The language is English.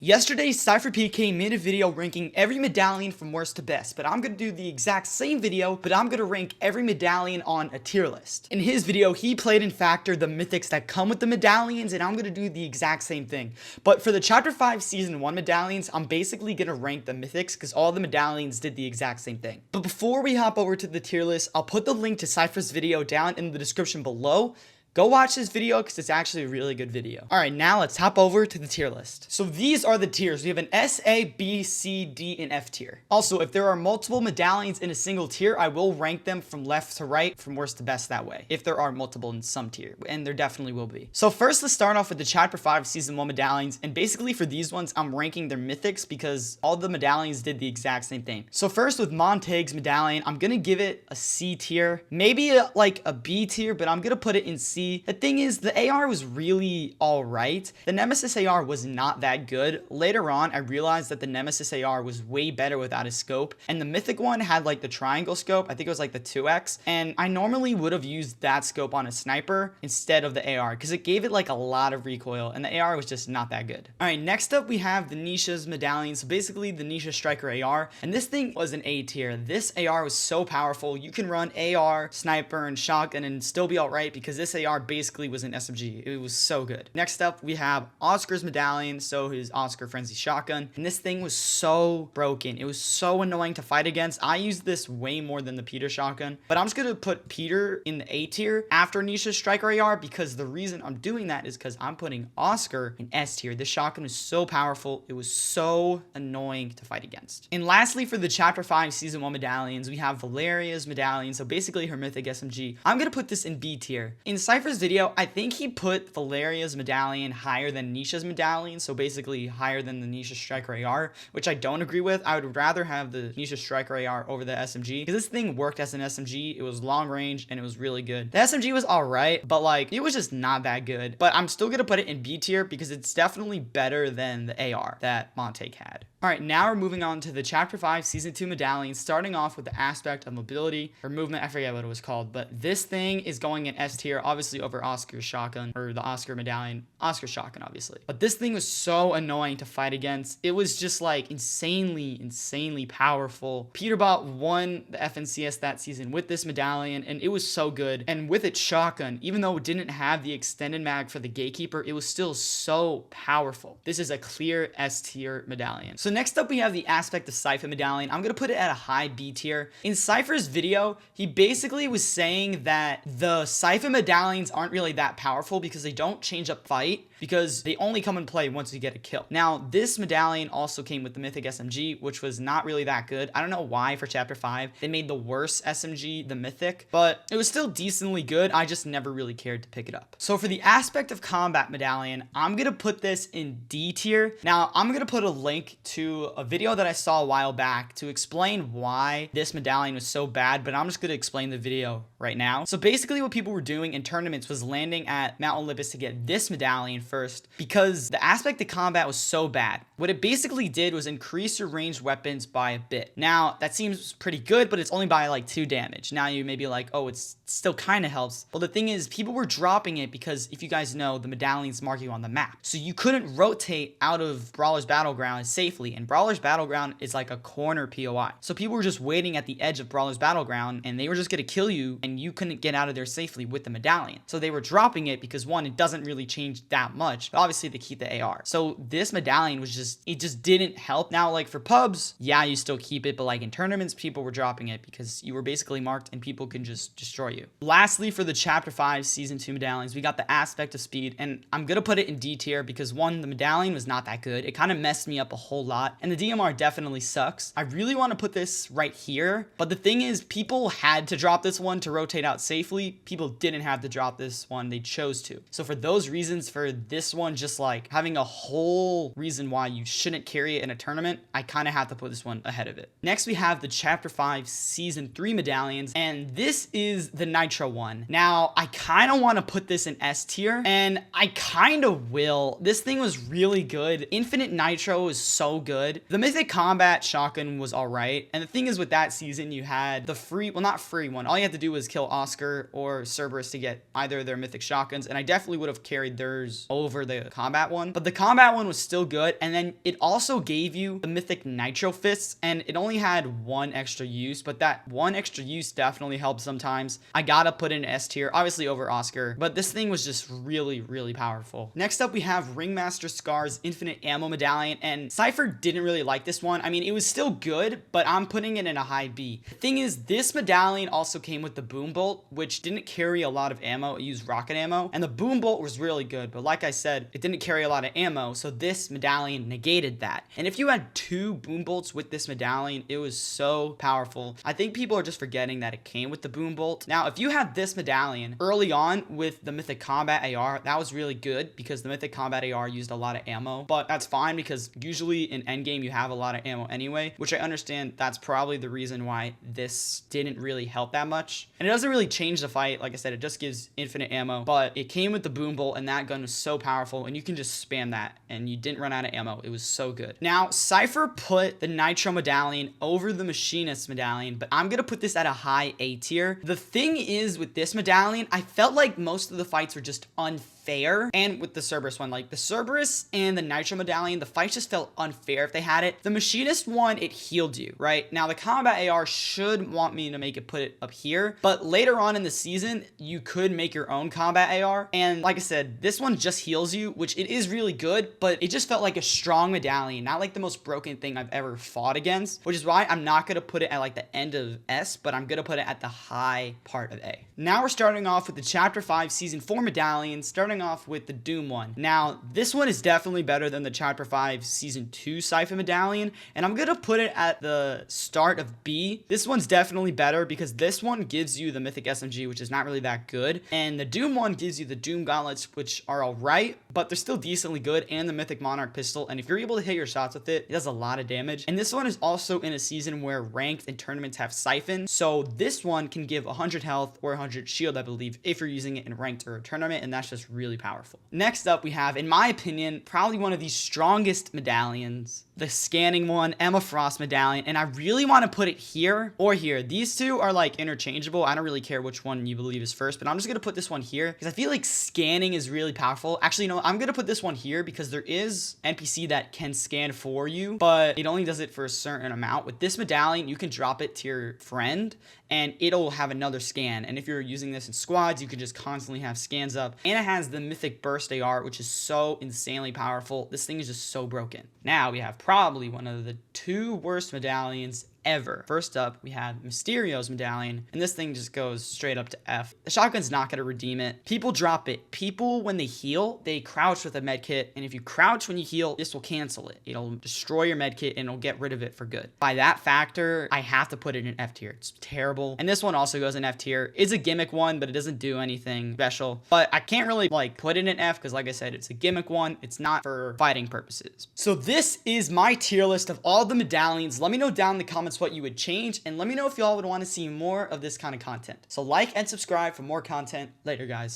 Yesterday, SypherPK made a video ranking every medallion from worst to best, but I'm going to do the exact same video, but I'm going to rank every medallion on a tier list. In his video, he played and factored the mythics that come with the medallions, and I'm going to do the exact same thing. But for the Chapter 5 Season 1 medallions, I'm basically going to rank the mythics because all the medallions did the exact same thing. But before we hop over to the tier list, I'll put the link to Sypher's video down in the description below. Go watch this video because it's actually a really good video. Alright, now let's hop over to the tier list. So these are the tiers. We have an S, A, B, C, D, and F tier. Also, if there are multiple medallions in a single tier, I will rank them from left to right, from worst to best that way. If there are multiple in some tier, and there definitely will be. So first, let's start off with the Chapter 5 Season 1 medallions, and basically for these ones, I'm ranking their mythics because all the medallions did the exact same thing. So first with Montague's medallion, I'm gonna give it a C tier. Maybe like a B tier, but I'm gonna put it in C. The thing is, the AR was really alright. The Nemesis AR was not that good. Later on, I realized that the Nemesis AR was way better without a scope, and the Mythic one had like the triangle scope. I think it was like the 2x, and I normally would have used that scope on a sniper instead of the AR because it gave it like a lot of recoil, and the AR was just not that good. Alright, next up we have the Nisha's medallion. So basically the Nisha Striker AR, and this thing was an A tier. This AR was so powerful. You can run AR, sniper, and shotgun and still be alright because this AR basically was an SMG. It was so good. Next up, we have Oscar's medallion, so his Oscar Frenzy shotgun, and this thing was so broken. It was so annoying to fight against. I used this way more than the Peter shotgun, but I'm just gonna put Peter in the A tier after Nisha's Striker AR because the reason I'm doing that is because I'm putting Oscar in S tier. This shotgun was so powerful. It was so annoying to fight against. And lastly, for the Chapter 5 Season 1 medallions, we have Valeria's medallion, so basically her mythic SMG. I'm gonna put this in B tier. In Sypher's video, I think he put Valeria's medallion higher than Nisha's medallion, so basically higher than the Nisha Striker AR, which I don't agree with. I would rather have the Nisha Striker AR over the SMG because this thing worked as an SMG. It was long range and it was really good. The SMG was alright, but like it was just not that good. But I'm still gonna put it in B tier because it's definitely better than the AR that Montague had. Alright, now we're moving on to the Chapter 5 Season 2 medallion, starting off with the aspect of mobility or movement. I forget what it was called, but this thing is going in S tier, obviously over Oscar's shotgun or the Oscar medallion. Oscar shotgun, obviously. But this thing was so annoying to fight against. It was just like insanely powerful. Peterbot won the FNCS that season with this medallion, and it was so good. And with its shotgun, even though it didn't have the extended mag for the Gatekeeper, it was still so powerful. This is a clear S tier medallion. So next up, we have the aspect of Sypher medallion. I'm gonna put it at a high B tier. In Sypher's video, he basically was saying that the Sypher medallions aren't really that powerful because they don't change up fight, because they only come and play once you get a kill. Now, this medallion also came with the Mythic SMG, which was not really that good. I don't know why for Chapter 5 they made the worst SMG the Mythic, but it was still decently good. I just never really cared to pick it up. So for the aspect of combat medallion, I'm gonna put this in D tier. Now, I'm gonna put a link to a video that I saw a while back to explain why this medallion was so bad, but I'm just gonna explain the video right now. So basically what people were doing in tournaments was landing at Mount Olympus to get this medallion first because the aspect of combat was so bad. What it basically did was increase your ranged weapons by a bit. Now, that seems pretty good, but it's only by like 2 damage. Now you may be like, oh, it's still kind of helps. Well, the thing is, people were dropping it because if you guys know, the medallions mark you on the map. So you couldn't rotate out of Brawler's Battleground safely, and Brawler's Battleground is like a corner POI. So people were just waiting at the edge of Brawler's Battleground, and they were just gonna kill you, and you couldn't get out of there safely with the medallion. So they were dropping it because, one, it doesn't really change that much, but obviously they keep the AR. So this medallion was just, it just didn't help. Now, like for pubs, yeah, you still keep it, but like in tournaments, people were dropping it because you were basically marked and people can just destroy you. Lastly, for the Chapter 5 Season 2 medallions, we got the aspect of speed, and I'm gonna put it in D tier because, one, the medallion was not that good. It kind of messed me up a whole lot, and the DMR definitely sucks. I really want to put this right here, but the thing is, people had to drop this one to rotate out safely. People didn't have to drop this one, they chose to. So for those reasons, for this one, just like having a whole reason why you shouldn't carry it in a tournament, I kind of have to put this one ahead of it. Next, we have the Chapter 5 Season 3 medallions, and this is the Nitro one. Now, I kind of want to put this in S tier, and I kind of will. This thing was really good. Infinite Nitro is so good. The Mythic Combat shotgun was alright, and the thing is with that season, you had the free, well, not free one. All you had to do was kill Oscar or Cerberus to get either of their Mythic shotguns, and I definitely would have carried theirs over the combat one, but the combat one was still good. And then And it also gave you the mythic nitro fists, and it only had one extra use, but that one extra use definitely helped sometimes. I gotta put in S tier, obviously over Oscar, but this thing was just really, really powerful. Next up, we have Ringmaster Scar's Infinite Ammo Medallion, and Sypher didn't really like this one. I mean, it was still good, but I'm putting it in a high B. The thing is, this medallion also came with the Boom Bolt, which didn't carry a lot of ammo. It used rocket ammo, and the Boom Bolt was really good, but like I said, it didn't carry a lot of ammo, so this medallion negated that. And if you had 2 Boom Bolts with this medallion, it was so powerful. I think people are just forgetting that it came with the Boom Bolt. Now, if you had this medallion early on with the Mythic Combat AR, that was really good because the Mythic Combat AR used a lot of ammo, but that's fine because usually in endgame you have a lot of ammo anyway, which I understand that's probably the reason why this didn't really help that much. And it doesn't really change the fight. Like I said, it just gives infinite ammo, but it came with the Boom Bolt, and that gun was so powerful, and you can just spam that and you didn't run out of ammo. It was so good. Now, Sypher put the Nitro Medallion over the Machinist Medallion, but I'm gonna put this at a high A tier. The thing is, with this medallion, I felt like most of the fights were just unfair, and with the Cerberus one, like the Cerberus and the Nitro Medallion, the fights just felt unfair if they had it. The Machinist one, it healed you, right? Now, the Combat AR should want me to make it put it up here, but later on in the season, you could make your own Combat AR, and like I said, this one just heals you, which it is really good, but it just felt like a strong medallion, not like the most broken thing I've ever fought against, which is why I'm not gonna put it at like the end of S, but I'm gonna put it at the high part of A. Now we're starting off with the Chapter 5 Season 4 medallions, starting off with the Doom one. Now, this one is definitely better than the Chapter 5 Season 2 Sypher medallion, and I'm gonna put it at the start of B. This one's definitely better because this one gives you the Mythic SMG, which is not really that good, and the Doom one gives you the Doom Gauntlets, which are alright, but they're still decently good, and the Mythic Monarch pistol, and if you're able to hit your shots with it, it does a lot of damage. And this one is also in a season where ranked and tournaments have Siphon, so this one can give 100 health or 100 shield, I believe, if you're using it in ranked or a tournament, and that's just really powerful. Next up, we have, in my opinion, probably one of the strongest medallions, the scanning one, Emma Frost medallion, and I really want to put it here or here. These two are like interchangeable. I don't really care which one you believe is first, but I'm just gonna put this one here because I feel like scanning is really powerful. Actually, no, I'm gonna put this one here because there is NPC that can scan for you, but it only does it for a certain amount. With this medallion, you can drop it to your friend and it'll have another scan, and if you're using this in squads, you can just constantly have scans up. And it has the Mythic Burst AR, which is so insanely powerful. This thing is just so broken. Now we have probably one of the 2 worst medallions ever. First up, we have Mysterio's medallion, and this thing just goes straight up to F. The shotgun's not gonna redeem it. People drop it. People, when they heal, they crouch with a med kit, and if you crouch when you heal, this will cancel it. It'll destroy your med kit, and it'll get rid of it for good. By that factor, I have to put it in F tier. It's terrible. And this one also goes in F tier. It's a gimmick one, but it doesn't do anything special. But I can't really like put it in F because, like I said, it's a gimmick one. It's not for fighting purposes. So this is my tier list of all the medallions. Let me know down in the comments what you would change, and let me know if y'all would want to see more of this kind of content. So like and subscribe for more content. Later, guys.